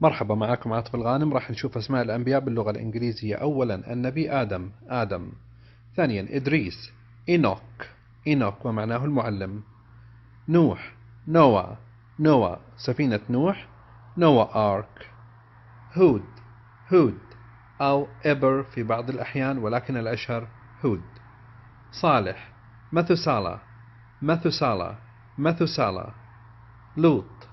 مرحبا، معكم عاطف الغانم. راح نشوف أسماء الأنبياء باللغة الإنجليزية. أولا النبي آدم. ثانيا إدريس، إينوك ومعناه المعلم. نوح، نوى سفينة نوح، نوى آرك. هود أو إبر في بعض الأحيان، ولكن الأشهر هود. صالح، مثوسالة. لوط.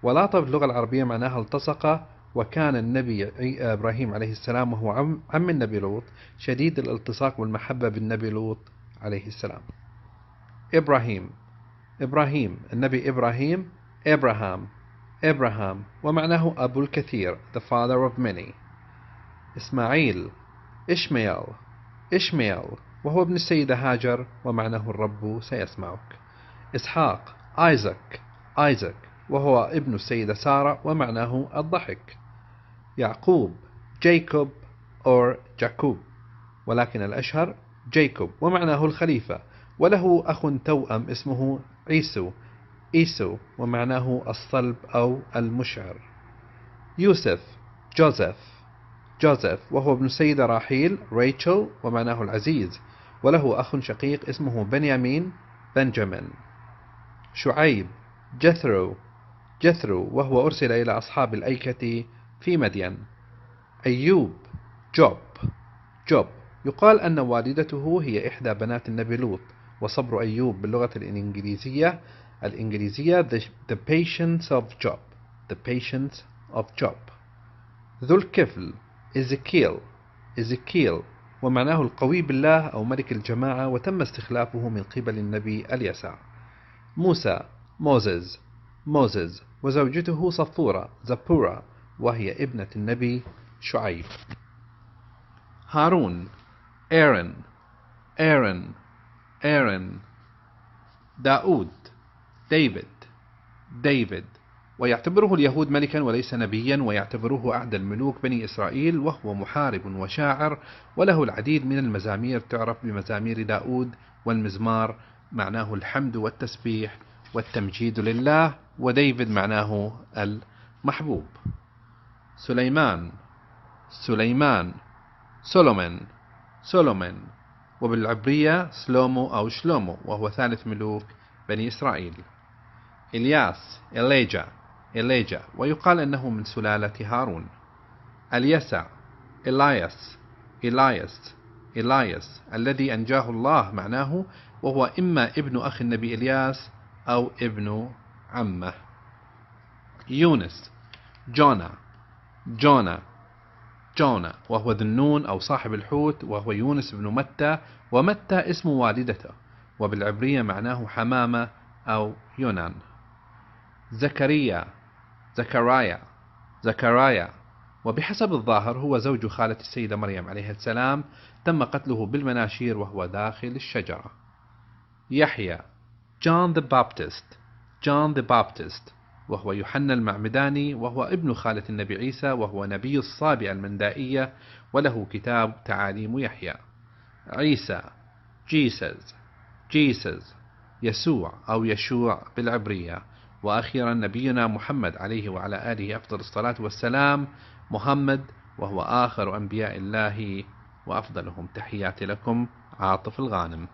ولاطة في اللغة العربية معناها التصق. وكان النبي إبراهيم عليه السلام وهو عم النبي لوط شديد الالتصاق والمحبة بالنبي لوط عليه السلام. إبراهيم النبي إبراهام ومعناه أبو الكثير, the father of many. إسماعيل، إشميل وهو ابن السيدة هاجر ومعناه الرب سيسمعك. إسحاق، آيزاك وهو ابن السيدة سارة ومعناه الضحك. يعقوب، جايكوب أو جاكوب، ولكن الأشهر جايكوب ومعناه الخليفة، وله أخ توأم اسمه إيسو ومعناه الصلب أو المشعر. يوسف، جوزيف وهو ابن السيدة راحيل ريتشل ومعناه العزيز، وله أخ شقيق اسمه بنجامين. شعيب، جثرو وهو أرسل إلى أصحاب الأيكة في مدين. أيوب، جوب يقال أن والدته هي إحدى بنات النبي لوط. وصبر أيوب باللغة الإنجليزية the patience of Job. ذو الكفل، إزكيل ومعناه القوي بالله أو ملك الجماعة، وتم استخلافه من قبل النبي اليسع. موسى، موزز وزوجته زبورة وهي ابنة النبي شعيب. هارون، آرون. داود، ديفيد ويعتبره اليهود ملكا وليس نبيا، ويعتبروه أحد الملوك بني إسرائيل، وهو محارب وشاعر، وله العديد من المزامير تعرف بمزامير داود. والمزمار معناه الحمد والتسبيح والتمجيد لله، وديفيد معناه المحبوب. سليمان، سولومون وبالعبرية سلومو أو شلومو، وهو ثالث ملوك بني إسرائيل. إلياس، إليجا ويقال أنه من سلالة هارون. اليسع، إلايس الذي أنجاه الله معناه، وهو إما ابن أخ النبي إلياس أو ابن عمه. يونس، جونا وهو ذو النون أو صاحب الحوت، وهو يونس بن متى، ومتى اسم والدته، وبالعبرية معناه حمامة أو يونان. زكرايا وبحسب الظاهر هو زوج خالة السيدة مريم عليه السلام، تم قتله بالمناشير وهو داخل الشجرة. يحيى، جون ذا بابتست وهو يوحنا المعمداني، وهو ابن خالة النبي عيسى، وهو نبي الصابئة المندائية، وله كتاب تعاليم يحيى. عيسى، جيسس يسوع أو يشوع بالعبرية. وأخيرا نبينا محمد عليه وعلى آله أفضل الصلاة والسلام، محمد، وهو آخر أنبياء الله وأفضلهم. تحياتي لكم، عاطف الغانم.